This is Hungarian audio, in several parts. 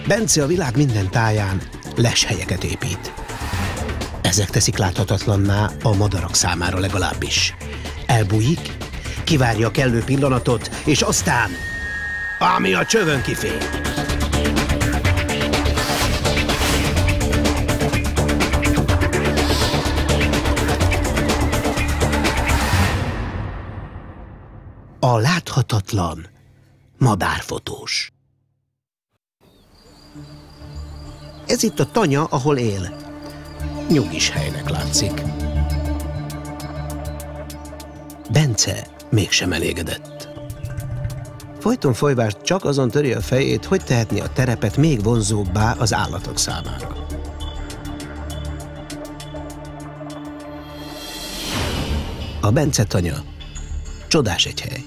Bence a világ minden táján leshelyeket épít. Ezek teszik láthatatlanná a madarak számára legalábbis. Elbújik, kivárja a kellő pillanatot, és aztán, ami a csövön kifér. A láthatatlan madárfotós. Ez itt a tanya, ahol él. Nyugis helynek látszik. Bence mégsem elégedett. Folyton folyvást csak azon töri a fejét, hogy tehetni a terepet még vonzóbbá az állatok számára. A Bence tanya csodás egy hely.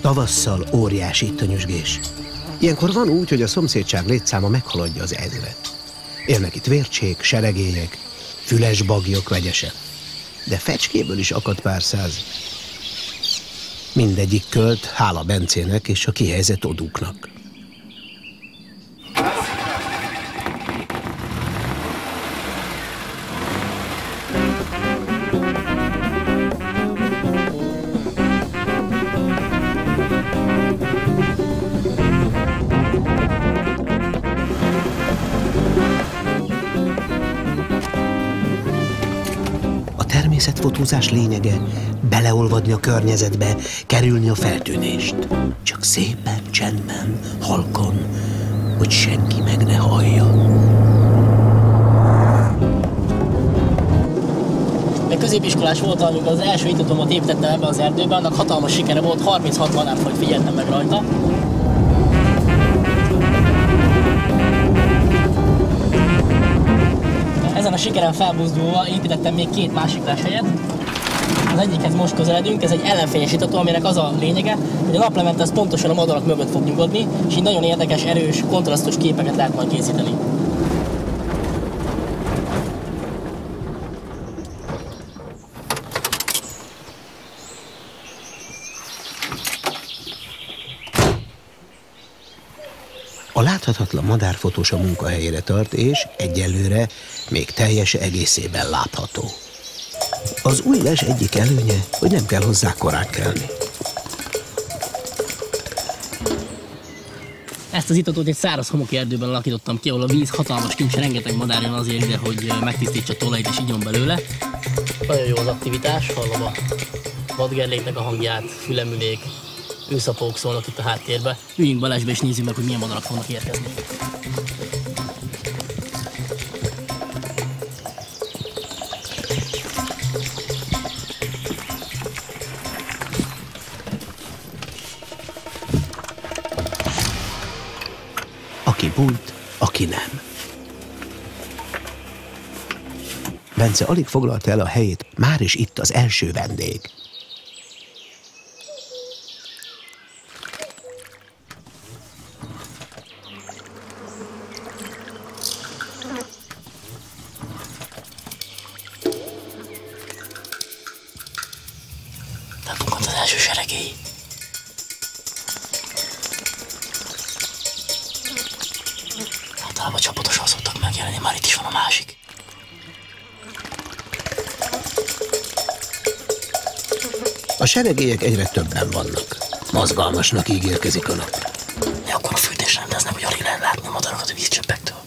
Tavasszal óriási itt a nyüzsgés. Ilyenkor van úgy, hogy a szomszédság létszáma meghaladja az 1000-et. Élnek itt vércsék, seregélyek, füles bagyok vegyese. De fecskéből is akad pár száz. Mindegyik költ, hála Bencének és a kihelyezett odúknak. Természetfotózás lényege beleolvadni a környezetbe, kerülni a feltűnést. Csak szépen, csendben, halkan, hogy senki meg ne hallja. Még középiskolás voltam, amikor az első ítatomat építettem ebbe az erdőbe, annak hatalmas sikere volt, 36 madárfajt figyeltem meg rajta. Ezen a sikeren felbuzdulva építettem még 2 másik leshelyet. Az egyikhez most közeledünk, ez egy ellenfényes itató, aminek az a lényege, hogy a naplemente az pontosan a madarak mögött fog nyugodni, és így nagyon érdekes, erős, kontrasztos képeket lehet majd készíteni. A láthatatlan madárfotós a munkahelyére tart, és egyelőre még teljes egészében látható. Az új les egyik előnye, hogy nem kell hozzá korán kelni. Ezt az itatót egy száraz homoki erdőben alakítottam ki, ahol a víz hatalmas kincs, rengeteg madár jön azért ide, hogy megtisztítsa tollait és igyon belőle. Nagyon jó az aktivitás, hallom a vadgerléknek a hangját, fülemülék, őszapók szólnak itt a háttérbe. Üljünk be lesbe és nézzük meg, hogy milyen madarak fognak érkezni. Aki bújt, aki nem. Bence alig foglalta el a helyét, már is itt az első vendég. Bebukott az első seregély. Általában csapatosan szoktak megjelenni, már itt is van a másik. A seregélyek egyre többen vannak. Mozgalmasnak ígérkezik a nap. De akkor a fűtés rendeznek, hogy alig lehet látni a madarakat a vízcsöppektől.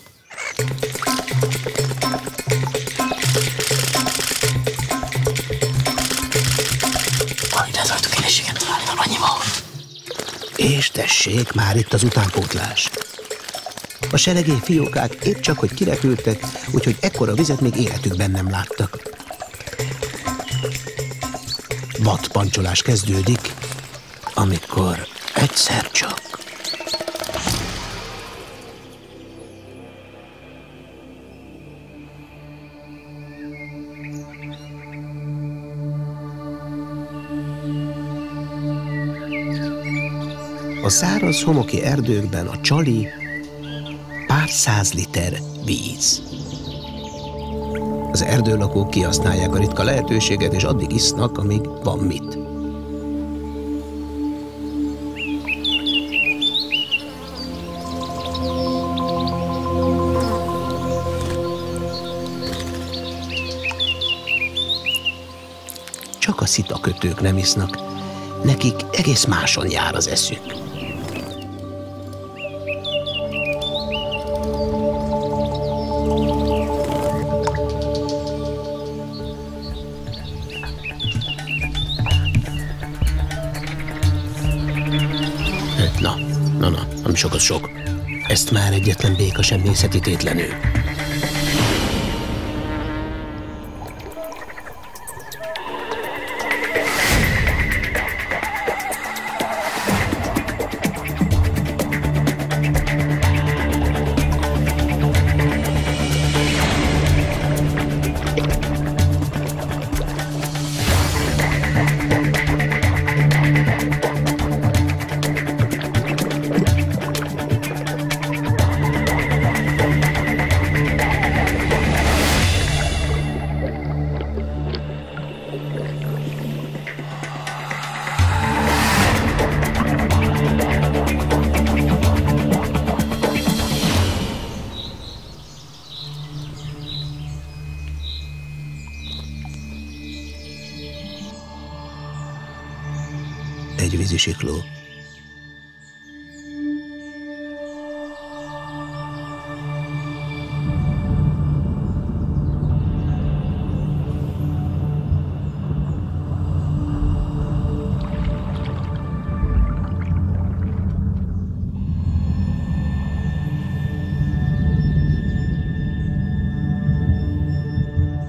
Alig lehet rajtuk éléséget találni, mert annyi van. És tessék, már itt az utánpótlás. A seregély fiókák épp csak, hogy kirepültek, úgyhogy ekkora vizet még életükben nem láttak. Vadpancsolás kezdődik, amikor egyszer csak... A száraz homoki erdőkben a csali pár 100 liter víz. Az erdőlakók kihasználják a ritka lehetőséget, és addig isznak, amíg van mit. csak a szitakötők nem isznak, nekik egész máson jár az eszük. Na, nem sok az sok. Ezt már egyetlen béka sem nézheti tétlenül. Egy vízisikló.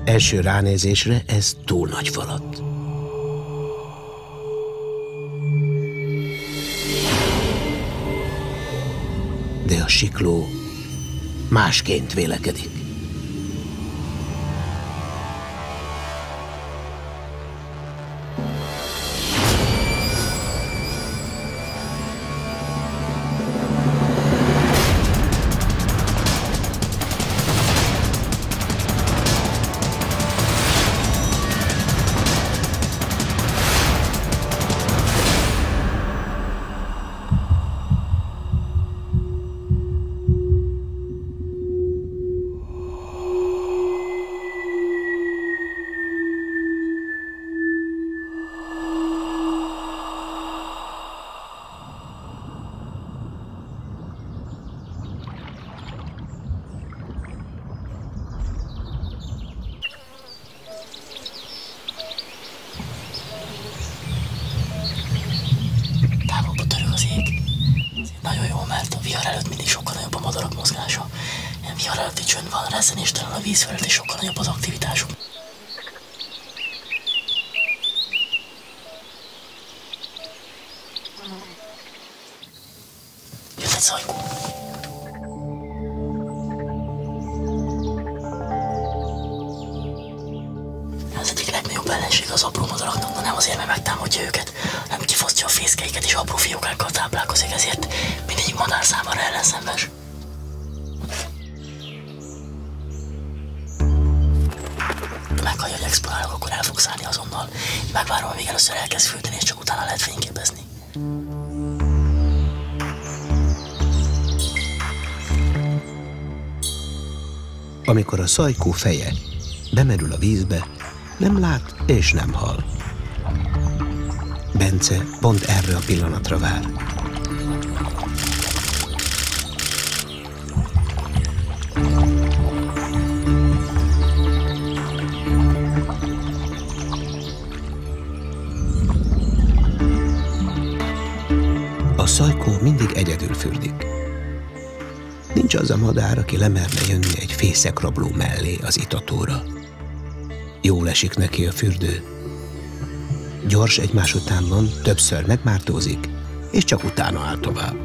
Első ránézésre ez túl nagy falat. De a sikló másként vélekedik. Rezzenéstelen a víz felett, és sokkal nagyobb az aktivitásuk. Jött egy szajkó. Az egyik legnagyobb ellenség az apró madaraknak, de nem azért, mert megtámadja őket, hanem kifosztja a fészkeiket és apró fiókákkal táplálkozik, ezért mindegyik madár számára ellenszenves. Meghallja, hogy exponálok, akkor el fog szállni azonnal. Megvárom, amíg először elkezd fűteni, és csak utána lehet fényképezni. Amikor a szajkó feje bemerül a vízbe, nem lát és nem hall. Bence pont erre a pillanatra vár. A szajkó mindig egyedül fürdik. Nincs az a madár, aki lemerne jönni egy fészekrabló mellé az itatóra. Jól esik neki a fürdő. Gyors egymás után van, többször megmártózik, és csak utána áll tovább.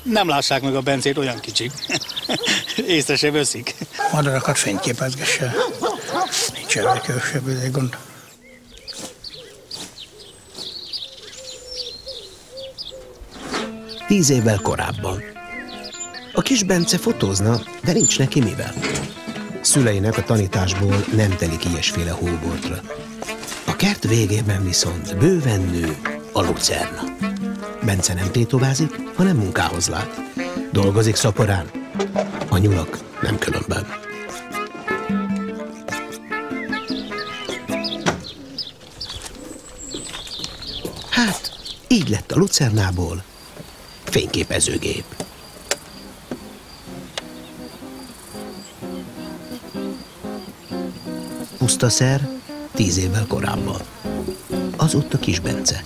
Nem lássák meg a Bencét, olyan kicsi. Észre se veszik. Madarakat fényképezgesse. Nincs erre különösebb gond. Tíz évvel korábban. A kis Bence fotózna, de nincs neki mivel. szüleinek a tanításból nem telik ilyesféle hóbortra. A kert végében viszont bőven nő a lucerna. Bence nem tétovázik, hanem munkához lát. Dolgozik szaporán, a nyulak nem különben. Hát, így lett a lucernából fényképezőgép. Pusztaszer 10 évvel korábban. Azóta Kis Bence.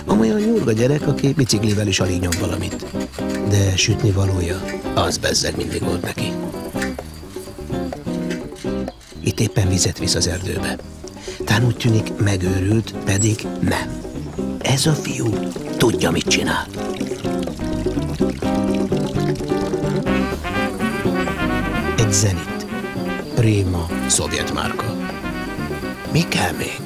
Amolyan nyurga gyerek, aki biciklivel is alig nyom valamit. De sütni valója, az bezzeg mindig volt neki. Itt éppen vizet visz az erdőbe. Tán úgy tűnik megőrült, pedig nem. Ez a fiú tudja, mit csinál. Egy Zenit. Prima szovjet márka. Mi kell még?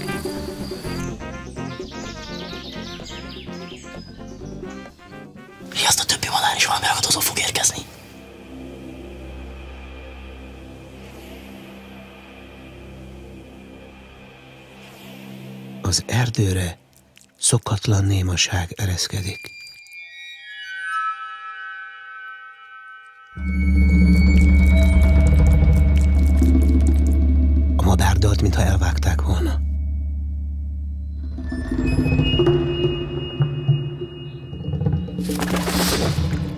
Azt a többi madár is valami ragadozó fog érkezni. Az erdőre szokatlan némaság ereszkedik. A madárdalt, mintha elvágták volna.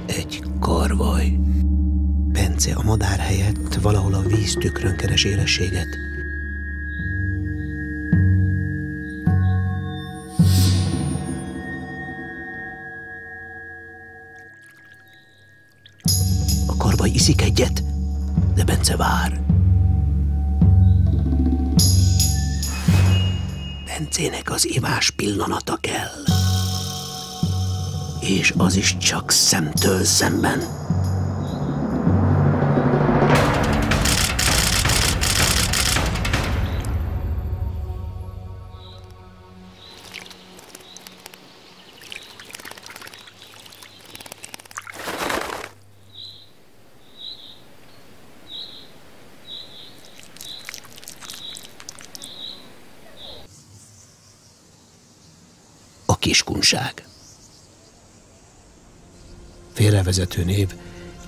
Egy karvaj. Bence a madár helyett valahol a víztükrön keres érességet. A karvaj iszik egyet, de Bence vár. Bencének az ivás pillanata kell. És az is csak szemtől szemben. A Kiskunság. Félrevezető név,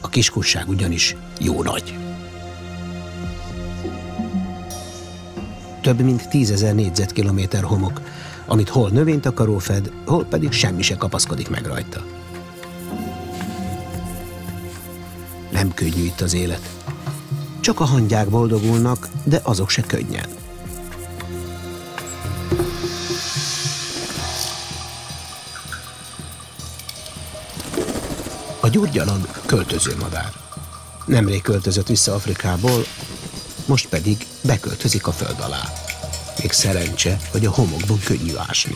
a Kiskunság ugyanis jó nagy. Több mint 10 000 négyzetkilométer homok, amit hol növénytakaró fed, hol pedig semmi se kapaszkodik meg rajta. Nem könnyű itt az élet. Csak a hangyák boldogulnak, de azok se könnyen. A gyurgyalag költözőmadár. Nemrég költözött vissza Afrikából, most pedig beköltözik a föld alá. Még szerencse, hogy a homokban könnyű ásni.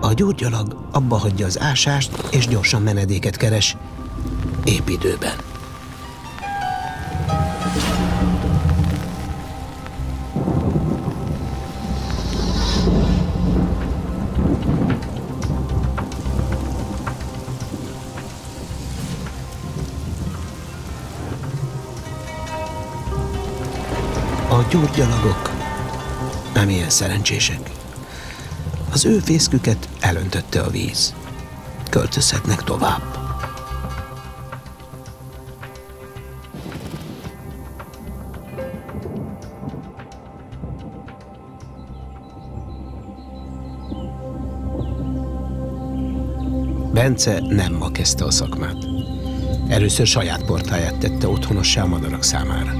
A gyurgyalag abba hagyja az ásást, és gyorsan menedéket keres, épp időben. A gyurgyalagok nem ilyen szerencsések. Az ő fészküket elöntötte a víz. Költözhetnek tovább. Bence nem ma kezdte a szakmát. Először saját portáját tette otthonossá a madarak számára.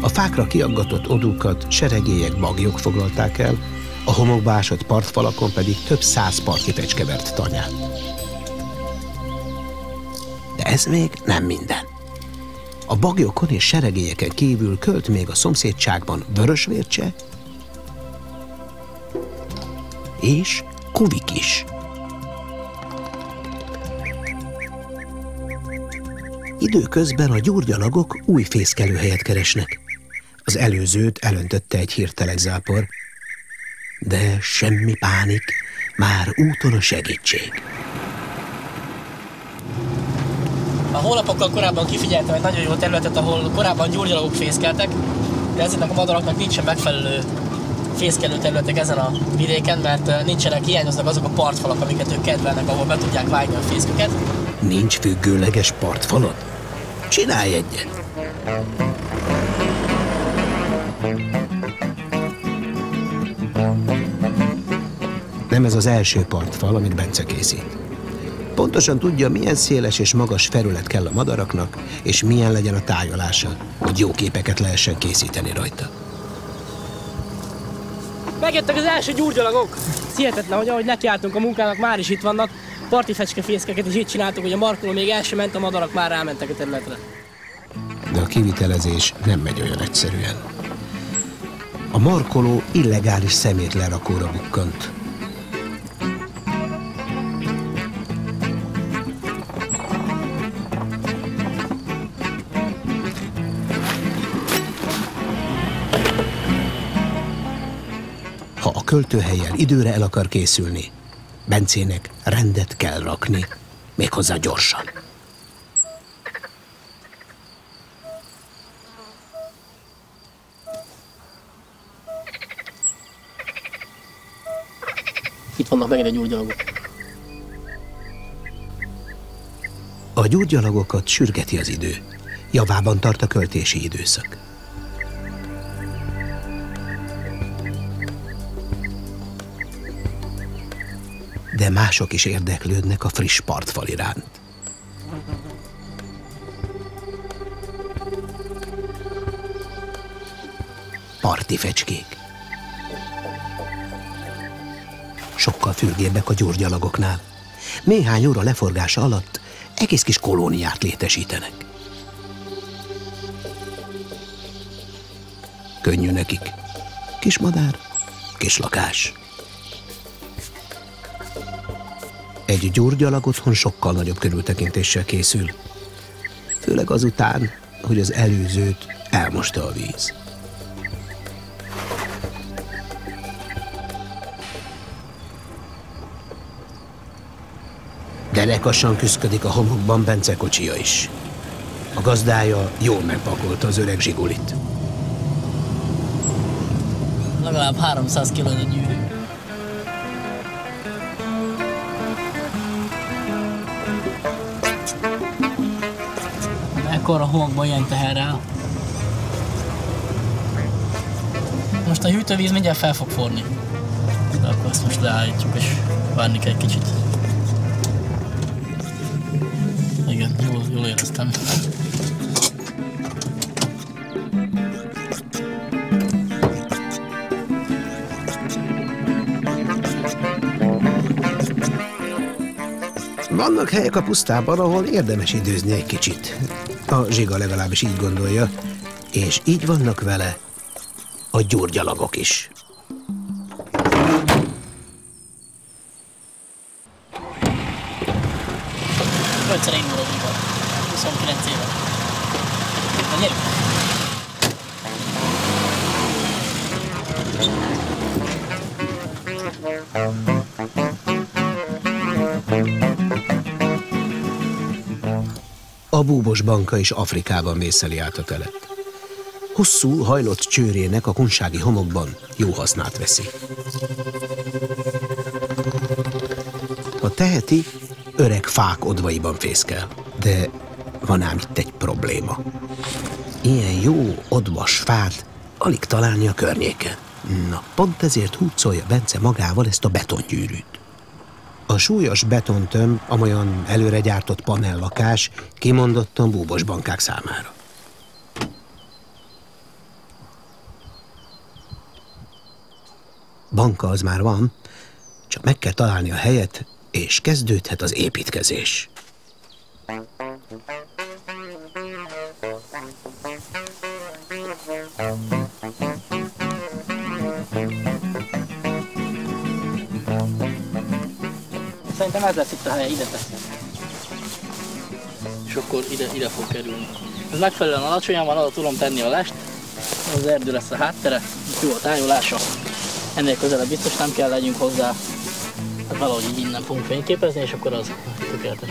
A fákra kiaggatott odúkat seregélyek, bagyok foglalták el, a homokba ásott partfalakon pedig több 100 parti fecske vert tanyát. De ez még nem minden. A bagyokon és seregélyeken kívül költ még a szomszédságban vörösvércse és kuvik is. Időközben a gyurgyalagok új fészkelőhelyet keresnek. Az Az előzőt elöntötte egy hirtelen zápor, de semmi pánik, már úton a segítség. A hónapokkal korábban kifigyeltem egy nagyon jó területet, ahol korábban gyurgyalagok fészkeltek, de ezeknek a madaraknak nincsen megfelelő fészkelő területek ezen a vidéken, mert hiányoznak azok a partfalak, amiket ők kedvelnek, ahol be tudják vágni a fészküket. Nincs függőleges partfalad? Csinálj egyet! Nem ez az első partfal, amit Bence készít. Pontosan tudja, milyen széles és magas felület kell a madaraknak, és milyen legyen a tájolása, hogy jó képeket lehessen készíteni rajta. Megjöttek az első gyurgyalagok! Hihetetlen, hogy ahogy nekiálltunk a munkának, már is itt vannak. Parti fecskefészkeket is itt csináltuk, hogy a markoló még el sem ment, a madarak már rámentek a területre. De a kivitelezés nem megy olyan egyszerűen. A markoló illegális szemétlerakóra bukkant. Ha a költőhelyen időre el akar készülni, Bencének rendet kell rakni, méghozzá gyorsan. Itt vannak megint a gyurgyalagok. A gyurgyalagokat sürgeti az idő. Javában tart a költési időszak. De mások is érdeklődnek a friss partfal iránt. Parti fecskék. Sokkal fürgébbek a gyurgyalagoknál. Néhány óra leforgása alatt egész kis kolóniát létesítenek. Könnyű nekik. Kis madár, kis lakás. Egy gyurgyalag otthon sokkal nagyobb körültekintéssel készül. Főleg azután, hogy az előzőt elmosta a víz. Derekassan küszködik a homokban Bence kocsija is. A gazdája jól megpakolta az öreg zsigulit. Legalább 300 kiló a gyűrű. Ekkora homokban ilyen teherrel. Most a hűtővíz mindjárt fel fog forni. De akkor ezt most leállítjuk és várni kell egy kicsit. Igen, jól éreztem. Vannak helyek a pusztában, ahol érdemes időzni egy kicsit. A zsiga legalábbis így gondolja, és így vannak vele a gyurgyalagok is. Ötször én voltam, 29 éve. Na gyerünk! A búbos banka is Afrikában vészeli át a telet. Hosszú, hajlott csőrének a kunsági homokban jó hasznát veszi. Ha teheti, öreg fák odvaiban fészkel. De van ám itt egy probléma. Ilyen jó odvas fát alig találni a környéken. Na, pont ezért húzolja Bence magával ezt a betongyűrűt. A súlyos betontömb, amolyan előre gyártott panellakás kimondottan búbos bankák számára. Banka az már van, csak meg kell találni a helyet, és kezdődhet az építkezés. Szerintem ez lesz itt a helye, ide teszem. És akkor ide fog kerülni. Ez megfelelően alacsonyan van, oda tudom tenni a lest. Az erdő lesz a háttere, jó a tájolása. Ennél közelebb biztos nem kell legyünk hozzá. Hát valahogy így innen fogunk fényképezni, és akkor az tökéletes.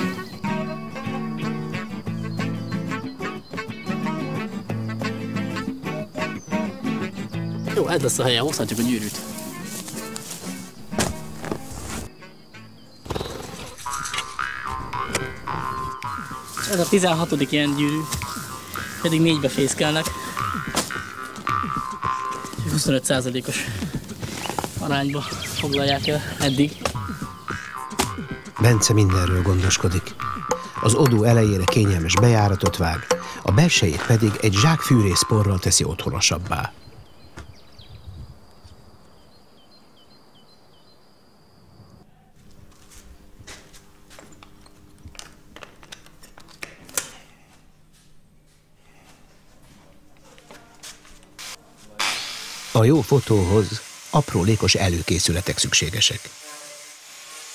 Jó, ez lesz a helye, hozhatjuk a gyűrűt. Ez a 16. ilyen gyűrű, pedig 4-be fészkelnek. 25%-os arányba foglalják el eddig. Bence mindenről gondoskodik. Az odú elejére kényelmes bejáratot vág, a belsejét pedig egy zsák fűrészporral teszi otthonosabbá. A jó fotóhoz aprólékos előkészületek szükségesek.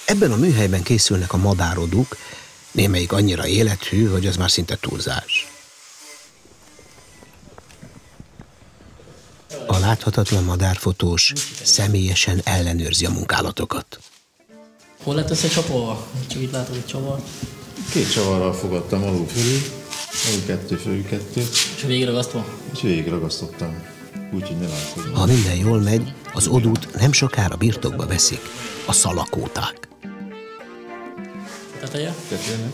Ebben a műhelyben készülnek a madárodúk, némelyik annyira élethű, hogy az már szinte túlzás. A láthatatlan madárfotós személyesen ellenőrzi a munkálatokat. Hol lett összecsapolva? Csak itt látod egy csavar. 2 csavarral fogadtam alul fölül, alul 2, fölül 2. És végigragasztva? És végigragasztottam, úgyhogy ne látszódjon. Ha minden jól megy, az odút nem sokára birtokba veszik a szalakóták. Teteje? Tetejének.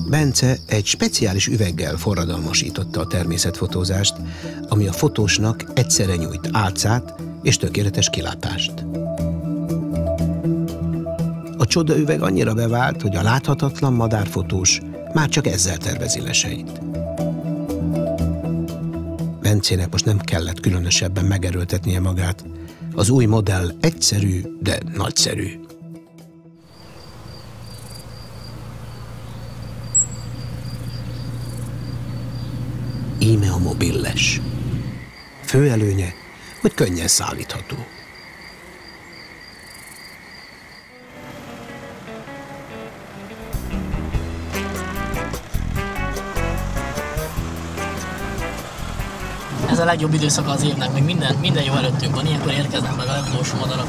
Bence egy speciális üveggel forradalmasította a természetfotózást, ami a fotósnak egyszerre nyújt álcát és tökéletes kilátást. A csodaüveg annyira bevált, hogy a láthatatlan madárfotós már csak ezzel tervezi leseit. Bencének most nem kellett különösebben megerőltetnie magát. Az új modell egyszerű, de nagyszerű. Íme a mobilles. Fő előnye, hogy könnyen szállítható. Ez a legjobb időszaka az évnek, meg minden jó előttünk van. Ilyenkor érkeznek meg a legutolsó madarak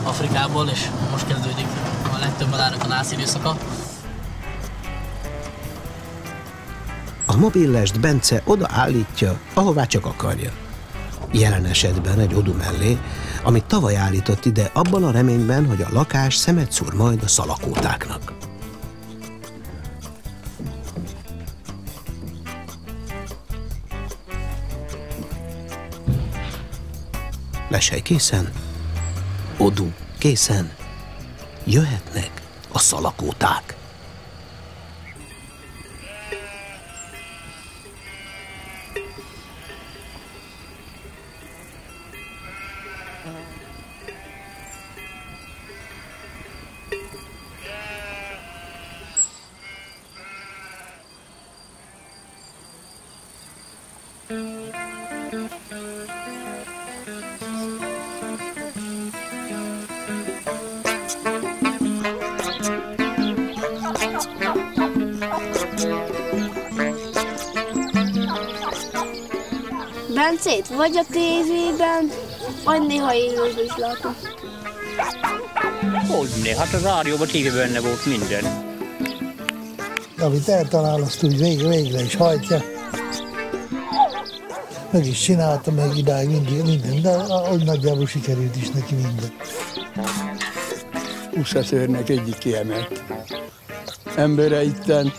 Afrikából, és most kezdődik a legtöbb madárnak a nász időszaka. A mobillest Bence odaállítja, ahová csak akarja. Jelen esetben egy odú mellé, amit tavaly állított ide abban a reményben, hogy a lakás szemet szúr majd a szalakótáknak. Leshely készen, odú készen, jöhetnek a szalakóták. Bencét vagy a tévében, vagy néha élőben is látom. Hogyne, hát a rádióban, tévében benne volt minden. Amit eltalál, azt úgy végre is hajtja. Meg is csinálta, meg idáig minden, de ahogy nagyjából sikerült is neki minden. Uszaszőrnek egyik kiemelt embere itten.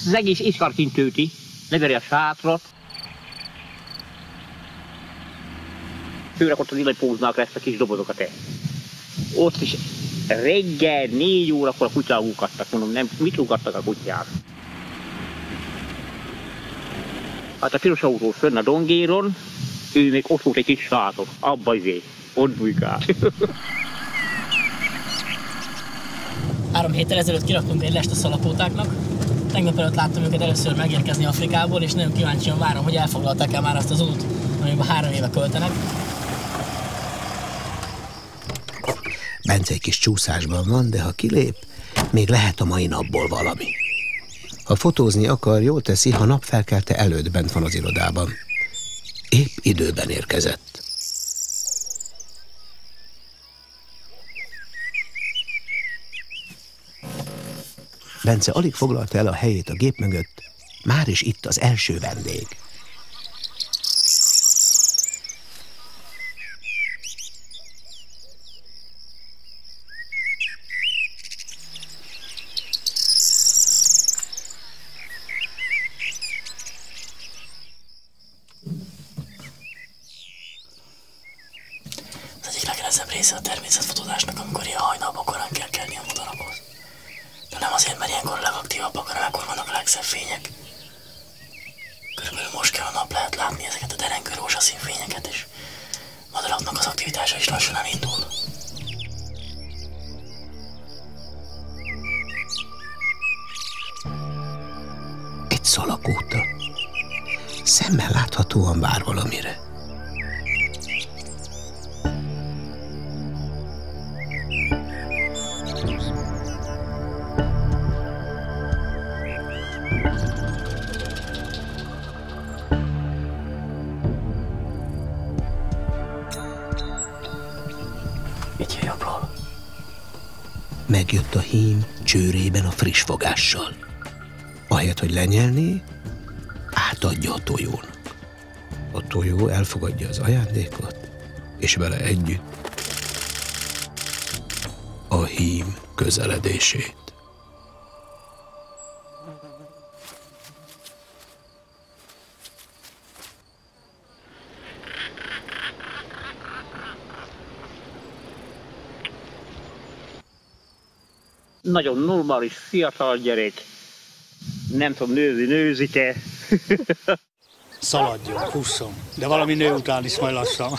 Az egész iszkartint tölti, leveri a sátrat. Főleg ott az illapóznák lesz a kis dobozokat el. Ott is Reggel 4 órakor a kutyák úkadtak, mondom, nem, mit úkadtak a kutyák? Hát a piros autó fönn a Dongéron, ő még ott volt egy kis sátor, abba izé, ott bujkált. 3 héttel ezelőtt kiraktunk egy lest a szalapótáknak. Tegnap előtt láttam őket először megérkezni Afrikából, és nagyon kíváncsian várom, hogy elfoglalták-e már azt az út, amiben 3 éve költenek. Bence egy kis csúszásban van, de ha kilép, még lehet a mai napból valami. Ha fotózni akar, jól teszi, ha napfelkelte előtt bent van az irodában. Épp időben érkezett. Bence alig foglalta el a helyét a gép mögött, már is itt az első vendég. Az egyik legnehezebb része a természetfotózásnak, amikor ilyen hajnalban korán kell kelni a madarakhoz. De nem azért, mert ilyenkor a legaktívabbak, hanem ekkor vannak a legszebb fények. Körülbelül most kell a nap, lehet látni ezeket a derengő rózsaszín fényeket, és madaraknak az aktivitása is lassan elindul. Egy szalagóta. Szemmel láthatóan vár valamire. Megjött a hím csőrében a friss fogással. Ahelyett, hogy lenyelné, átadja a tojónak. A tojó elfogadja az ajándékot, és vele együtt a hím közeledését. Nagyon normális, fiatal gyerek. Nem tudom, nőzi-te. Szaladjon, fusszon, de valami nő után is majd lassan.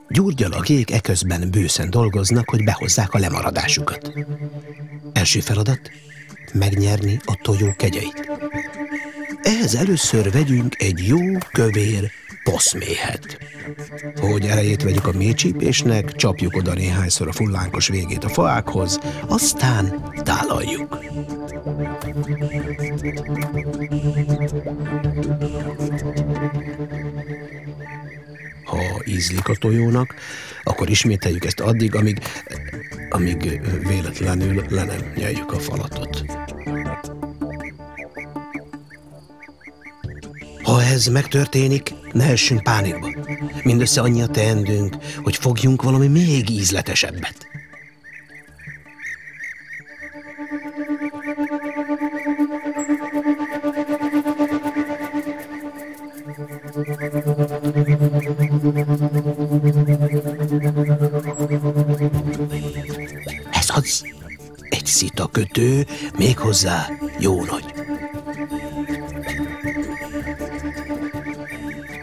Gyurgyalagék eközben bőszen dolgoznak, hogy behozzák a lemaradásukat. Első feladat, megnyerni a tojó kegyeit. Ehhez először vegyünk egy jó, kövér poszméhet. Hogy elejét vegyük a mélycsípésnek, csapjuk oda néhányszor a fullánkos végét a faákhoz, aztán tálaljuk. Ha ízlik a tojónak, akkor ismételjük ezt addig, amíg véletlenül le nem nyeljük a falatot. Ha ez megtörténik, ne essünk pánikba. Mindössze annyi a teendőnk, hogy fogjunk valami még ízletesebbet. Ez az! Egy szitakötő, méghozzá jó nagy.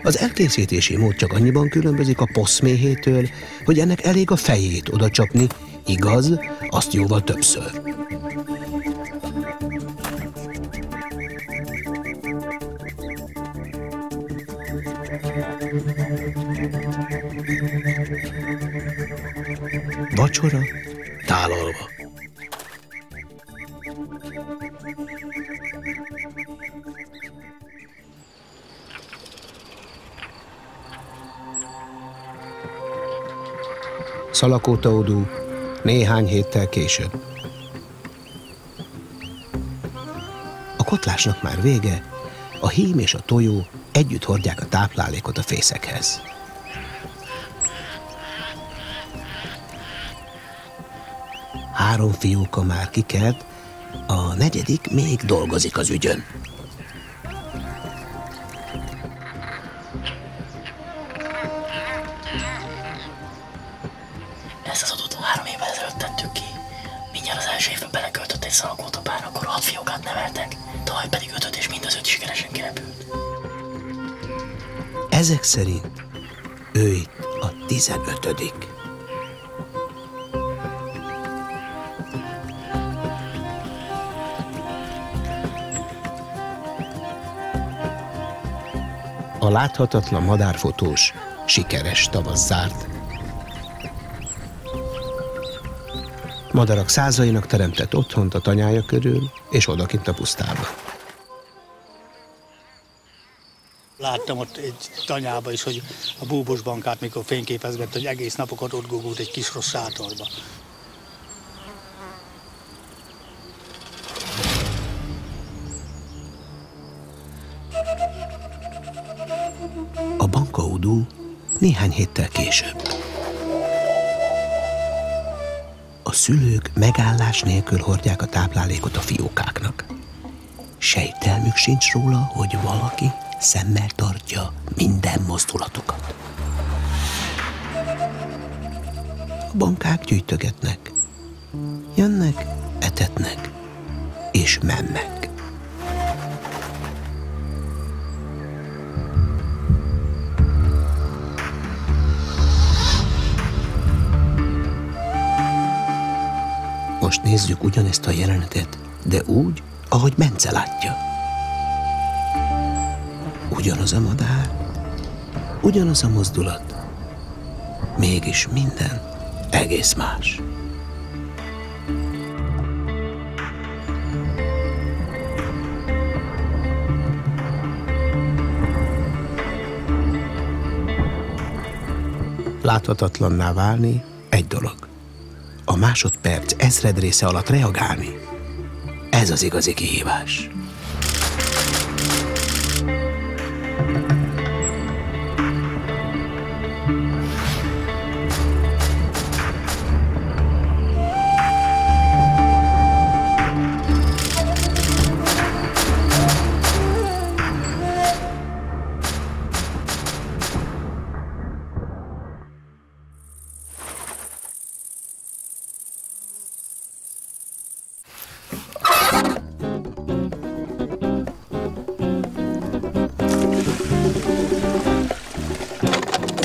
Az elkészítési mód csak annyiban különbözik a poszméhétől, hogy ennek elég a fejét odacsapni, igaz, azt jóval többször. Vacsora tálalva. Szalakótaudú néhány héttel később. A kotlásnak már vége, a hím és a tojó együtt hordják a táplálékot a fészekhez. Három fióka már kikelt, a negyedik még dolgozik az ügyön. 3 évvel ezelőtt tettük ki. Mindjárt az első évben beleköltött egy szalagót a pár, akkor 6 fiókát neveltek, tavaly pedig 5-öt, és mind az 5 sikeresen kirepült. Ezek szerint ő itt a 15. A láthatatlan madárfotós sikeres tavasz zárt. Madarak százainak teremtett otthont a tanyája körül, és odakint a pusztába. Láttam ott egy tanyába is, hogy a búbos bankát, mikor fényképezgett, hogy egész napokat ott gugult egy kis rossz sátorba. A bankaudú néhány héttel később. A szülők megállás nélkül hordják a táplálékot a fiókáknak. Sejtelmük sincs róla, hogy valaki szemmel tartja minden mozdulatukat. A bankák gyűjtögetnek. Jönnek, etetnek és mennek. Most nézzük ugyanezt a jelenetet, de úgy, ahogy Bence látja. Ugyanaz a madár, ugyanaz a mozdulat, mégis minden egész más. Láthatatlanná válni egy dolog. A másodperc ezredrésze alatt reagálni. Ez az igazi kihívás.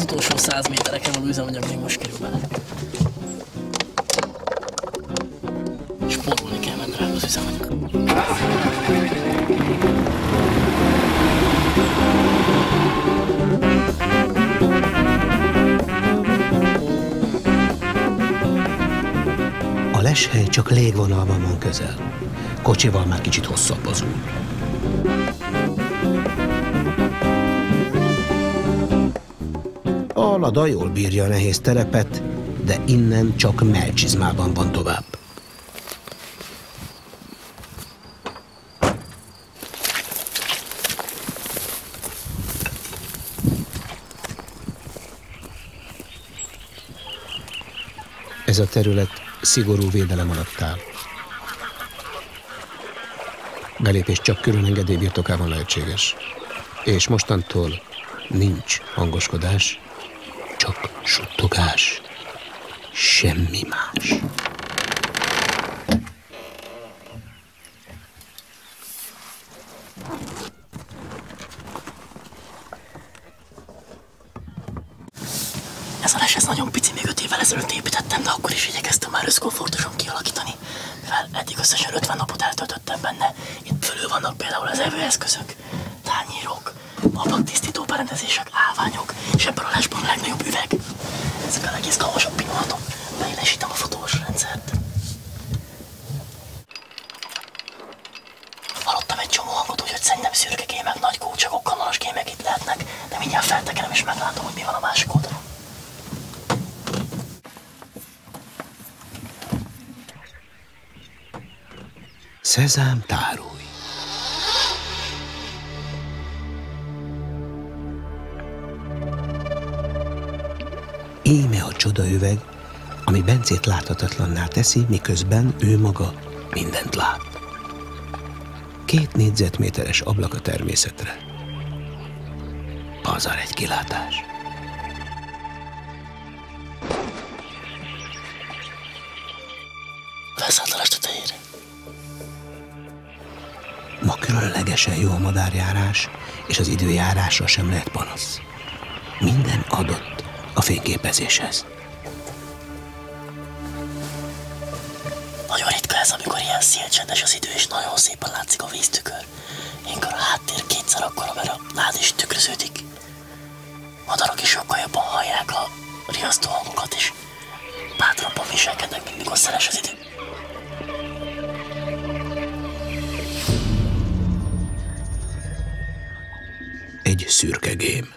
Utolsó 100 métereken való üzemanyag még most kerül bele. Spórolni kell, mert drága az üzemanyag. A leshely csak légvonalban van közel. Kocsival már kicsit hosszabb az út. A Lada jól bírja a nehéz terepet, de innen csak mellcsizmában van tovább. Ez a terület szigorú védelem alatt áll. Belépés csak különengedély birtokában lehetséges. És mostantól nincs hangoskodás, csak suttogás, semmi más. Ez a les, ez nagyon pici, még 5 évvel ezelőtt építettem, de akkor is igyekeztem már összkomfortosan kialakítani, mivel eddig összesen 50 napot eltöltöttem benne. Itt fölül vannak például az evőeszközök, tányérok, ablaktisztító berendezések, állványok, és ebben a lesben a legnagyobb üveg. Ezek a legizgalmasabb pillanatok, beélesítem a fotós rendszert. Hallottam egy csomó hangot, úgyhogy szerintem szürkekémek, nagy kócsagok, kanalas kémek itt lehetnek, de mindjárt feltekerem és meglátom, hogy mi van a másik oldalon. Szezám, tárolj! Íme a csodaüveg, ami Bencét láthatatlanná teszi, miközben ő maga mindent lát. 2 négyzetméteres ablak a természetre. Pazar egy kilátás. Ma különlegesen jó a madárjárás, és az időjárásra sem lehet panasz. Minden adott a fényképezéshez. Nagyon ritka ez, amikor ilyen szélcsendes az idő, és nagyon szépen látszik a víztükör. Ilyenkor a háttér kétszer akkora, mert a lád is tükröződik. Madarak is sokkal jobban hallják a riasztó hangokat, és bátrabban viselkednek, mint mikor szeles az idő. Egy szürke gém.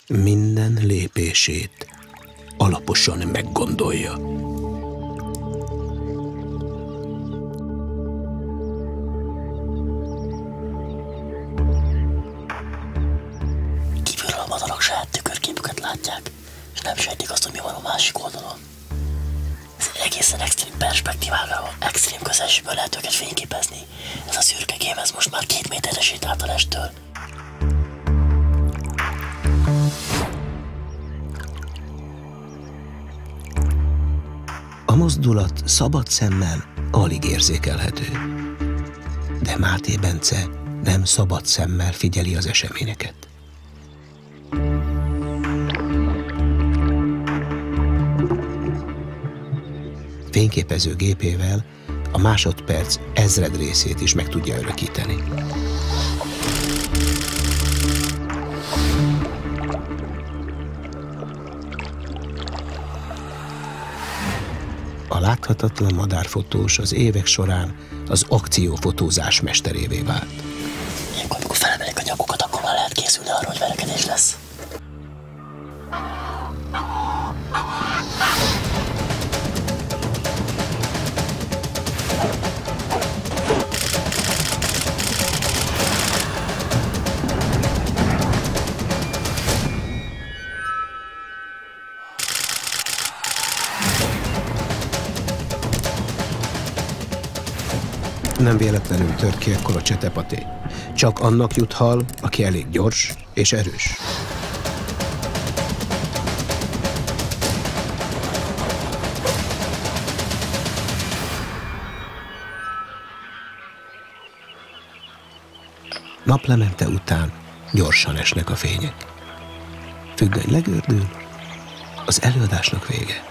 Minden lépését alaposan meggondolja. Kívülről a madarak saját tükörképüket látják, és nem sejtik azt, hogy mi van a másik oldalon. Ez egy egészen extrém perspektívára, extrém közelségből lehet őket fényképezni. Ez a szürke gém, ez most már 2 méterre sétált a lestől. A mozdulat szabad szemmel alig érzékelhető. De Máté Bence nem szabad szemmel figyeli az eseményeket. Fényképező gépével a másodperc ezredrészét is meg tudja örökíteni. A láthatatlan madárfotós az évek során az akciófotózás mesterévé vált. Ilyenkor, amikor felemelik a nyakukat, akkor már lehet készülni arra, hogy verekedés lesz. Nem véletlenül tört ki ekkor a csetepaté. Csak annak jut hal, aki elég gyors és erős. Naplemente után gyorsan esnek a fények. Függöny legördül, az előadásnak vége.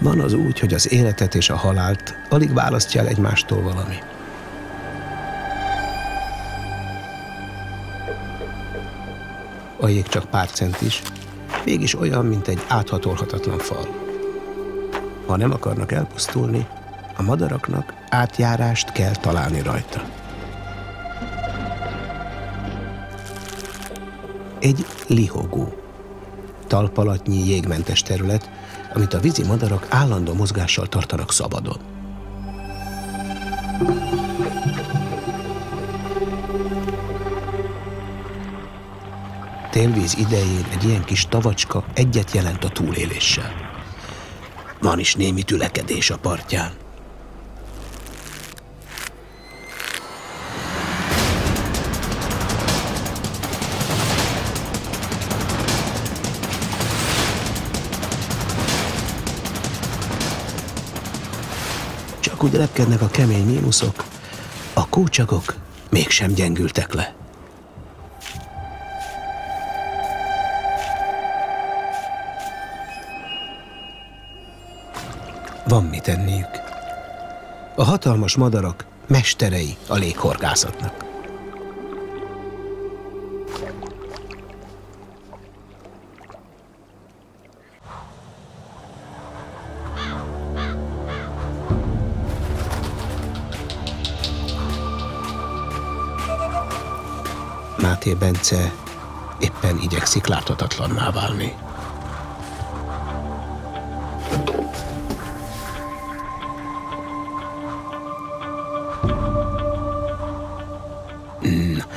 Van az úgy, hogy az életet és a halált alig választja el egymástól valami. A jég csak pár centis, mégis olyan, mint egy áthatolhatatlan fal. Ha nem akarnak elpusztulni, a madaraknak átjárást kell találni rajta. Egy lihogó, talpalatnyi jégmentes terület, amit a vízi madarak állandó mozgással tartanak szabadon. Télvíz idején egy ilyen kis tavacska egyet jelent a túléléssel. Van is némi tülekedés a partján. Csak úgy repkednek a kemény mínuszok, a kócsagok mégsem gyengültek le. Van mit tenniük. A hatalmas madarak mesterei a léghorgászatnak. Máté Bence éppen igyekszik láthatatlanná válni.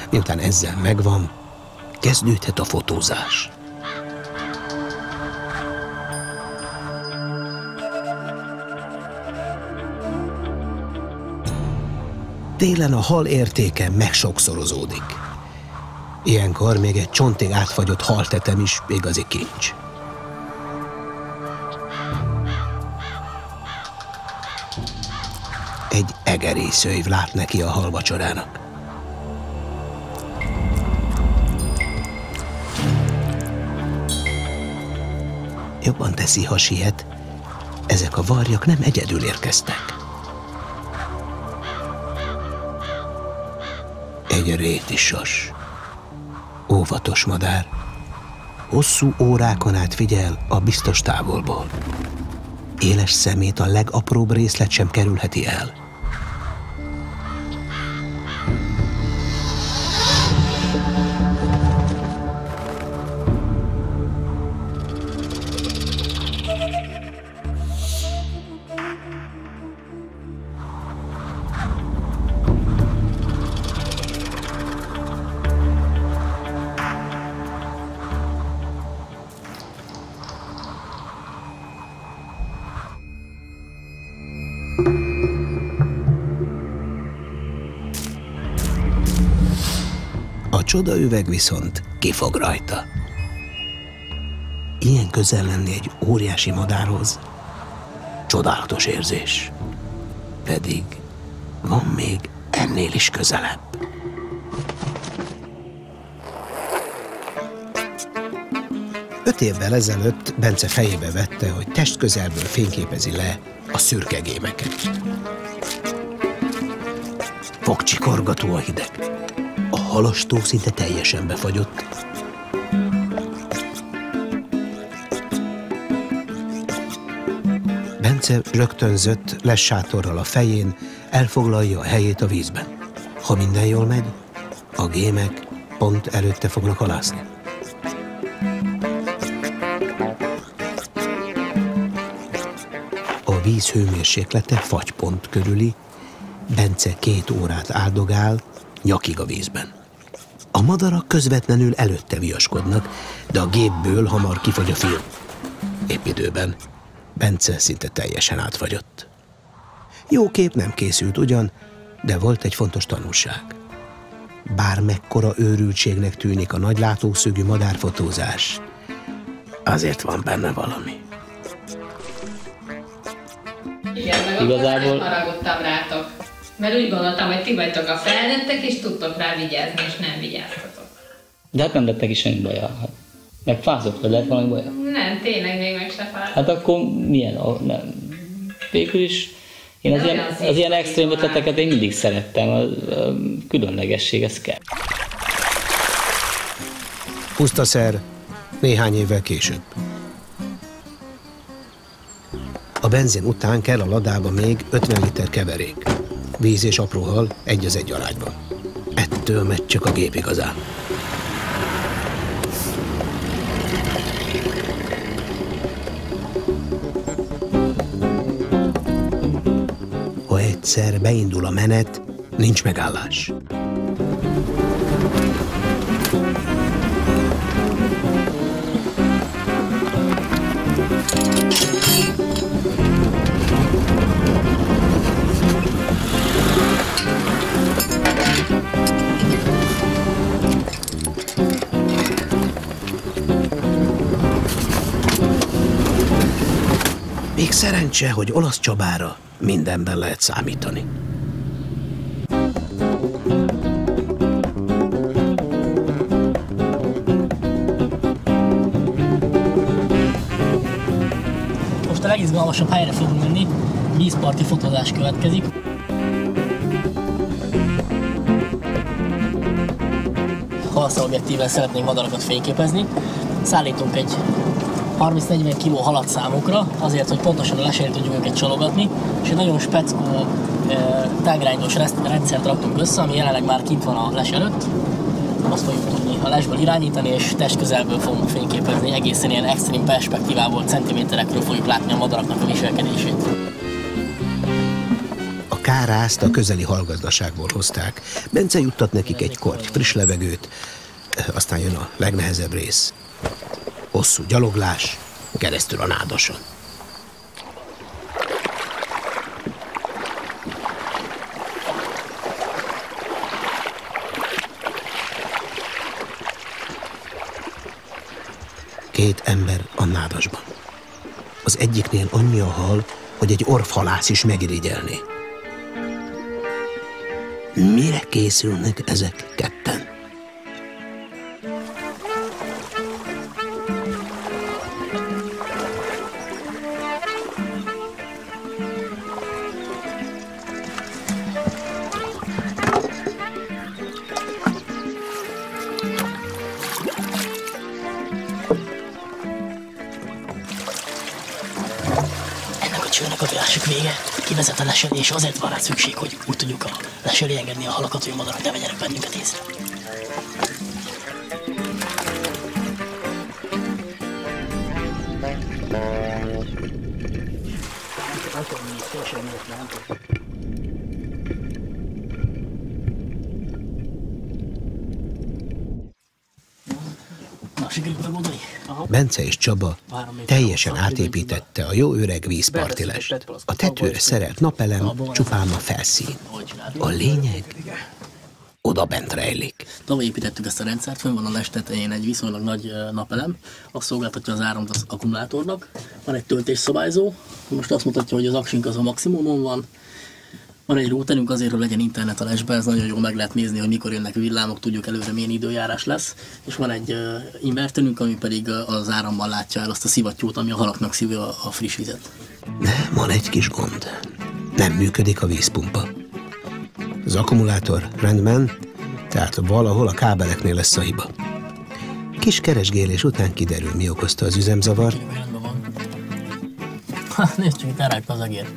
Miután ezzel megvan, kezdődhet a fotózás. Télen a hal értéke megsokszorozódik. Ilyenkor még egy csontig átfagyott haltetem is igazi kincs. Egy egerészőiv lát neki a halvacsorának. Jobban teszi, ha siet, ezek a varjak nem egyedül érkeztek. Egy rétisas, óvatos madár, hosszú órákon át figyel a biztos távolból. Éles szemét a legapróbb részlet sem kerülheti el. A csodaüveg viszont kifog rajta. Ilyen közel lenni egy óriási madárhoz csodálatos érzés. Pedig van még ennél is közelebb. Öt évvel ezelőtt Bence fejébe vette, hogy testközelből fényképezi le a szürke gémeket. Fogcsikorgató a hideg. A halastó szinte teljesen befagyott. Bence rögtönzött lessátorral a fején, elfoglalja a helyét a vízben. Ha minden jól megy, a gémek pont előtte fognak halászni. A víz hőmérséklete fagypont körüli, Bence 2 órát áldogál, nyakig a vízben. A madarak közvetlenül előtte viaskodnak, de a gépből hamar kifogy a film. Épp időben Bence szinte teljesen átfagyott. Jó kép nem készült ugyan, de volt egy fontos tanulság. Bármekkora őrültségnek tűnik a nagy látószögű madárfotózás, azért van benne valami. Igen, meg igazából haragudtam rátok. Mert úgy gondoltam, hogy ti vagytok a felnőttek, és tudtok rá vigyázni, és nem vigyáztatok. De hát nem lettek is semmi baja. Megfázott, vagy lehet valami baja? Nem, tényleg még meg se fázott. Hát akkor milyen? Nem. Végül is én az ilyen extrém ötleteket én mindig szerettem. A különlegesség, ez kell. Pusztaszer néhány évvel később. A benzin után kell a ladába még 50 liter keverék. Víz és apró hal 1:1 arányban. Ettől megy csak a gép igazán. Ha egyszer beindul a menet, nincs megállás. Még szerencse, hogy Olasz Csabára mindenben lehet számítani. Most a legizgalmasabb helyre fogunk menni, vízparti fotózás következik. Halaszobjektívvel szeretnénk madarakat fényképezni. Szállítunk egy 30-40 kg halat számukra, azért, hogy pontosan a lesért tudjuk őket csalogatni, és egy nagyon speckó tágránygos rendszert raktunk össze, ami jelenleg már kint van a les előtt. azt fogjuk tudni a lesből irányítani, és testközelből fogunk fényképezni, egészen ilyen extrém perspektívából, centiméterekről fogjuk látni a madaraknak a viselkedését. A kárászt a közeli hallgazdaságból hozták. Bence juttat nekik egy korty friss levegőt, aztán jön a legnehezebb rész. Hosszú gyaloglás, keresztül a nádason. Két ember a nádasban. Az egyiknél annyi a hal, hogy egy orvhalász is megirigyelné. Mire készülnek ezek ketten? Kivezet a leselé, és azért van rá szükség, hogy úgy tudjuk a leselé engedni a halakat, hogy a madarak ne vegyenek bennünket észre. Bence és Csaba teljesen átépítette a jó öreg vízpartilest. A tetőre szerelt napelem csupán a felszín. A lényeg oda bent rejlik. Tavaly építettük ezt a rendszert, fönn van a les tetején egy viszonylag nagy napelem, azt szolgáltatja az áramot az akkumulátornak. Van egy töltésszabályzó, most azt mutatja, hogy az aksink az a maximumon van. Van egy routerünk azért, hogy legyen internet a lesben, ez nagyon jól meg lehet nézni, hogy mikor jönnek villámok, tudjuk előre milyen időjárás lesz. És van egy inverterünk, ami pedig az áramban látja el azt a szivattyút, ami a halaknak szívja a friss vizet. De van egy kis gond. Nem működik a vízpumpa. Az akkumulátor rendben, tehát valahol a kábeleknél lesz a hiba. Kis keresgélés után kiderül, mi okozta az üzemzavart. Rendben van. Nézd csak, itt elrágta az egér.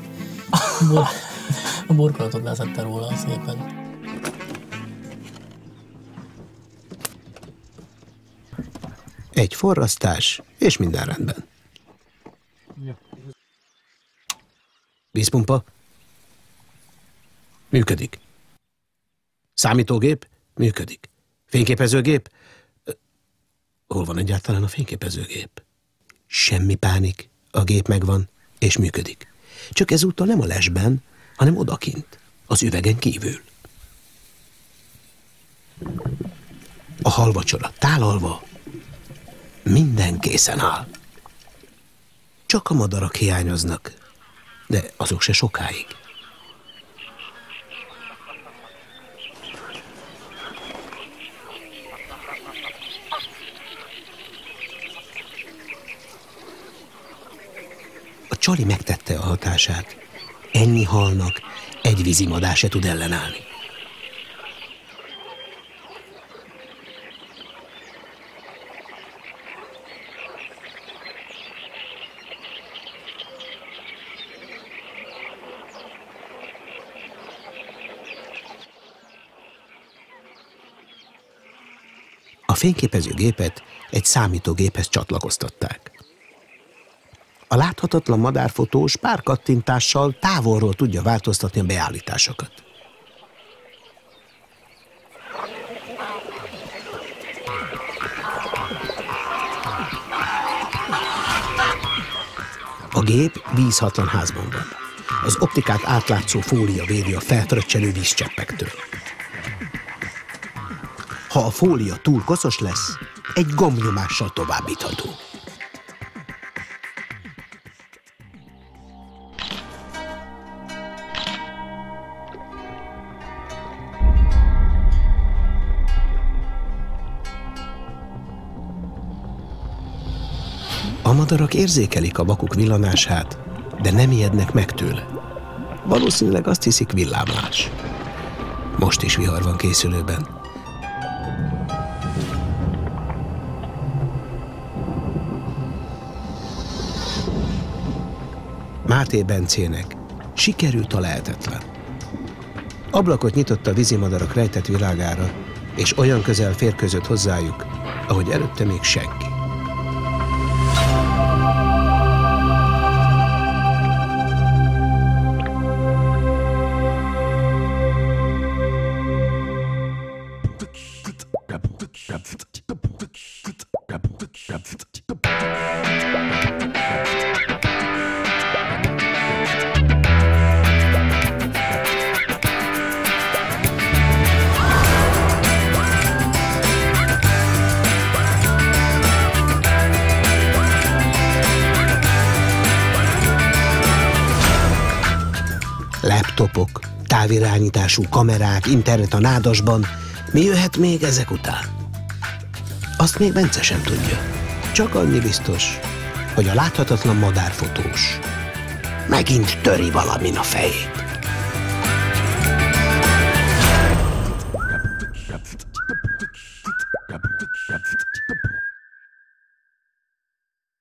A burkolatot leszette róla szépen. Egy forrasztás, és minden rendben. Vízpumpa? Működik. Számítógép? Működik. Fényképezőgép? Hol van egyáltalán a fényképezőgép? Semmi pánik, a gép megvan, és működik. Csak ezúttal nem a lesben, hanem odakint, az üvegen kívül. A halvacsora tálalva, minden készen áll. Csak a madarak hiányoznak, de azok se sokáig. A csali megtette a hatását. Ennyi halnak egy vízimadár se tud ellenállni. A fényképezőgépet egy számítógéphez csatlakoztatták. A láthatatlan madárfotós pár kattintással távolról tudja változtatni a beállításokat. A gép vízhatlan házban van. Az optikát átlátszó fólia védi a felfröccsenő vízcseppektől. Ha a fólia túl koszos lesz, egy gombnyomással továbbítható. A madarak érzékelik a vakuk villanását, de nem ijednek meg tőle. Valószínűleg azt hiszik villámlás. Most is vihar van készülőben. Máté Bencének sikerült a lehetetlen. Ablakot nyitott a vízimadarak rejtett világára, és olyan közel férkőzött hozzájuk, ahogy előtte még senki. Laptopok, távirányítású kamerák, internet a nádasban. Mi jöhet még ezek után? Azt még Bence sem tudja. Csak annyi biztos, hogy a láthatatlan madárfotós megint töri valamin a fejét.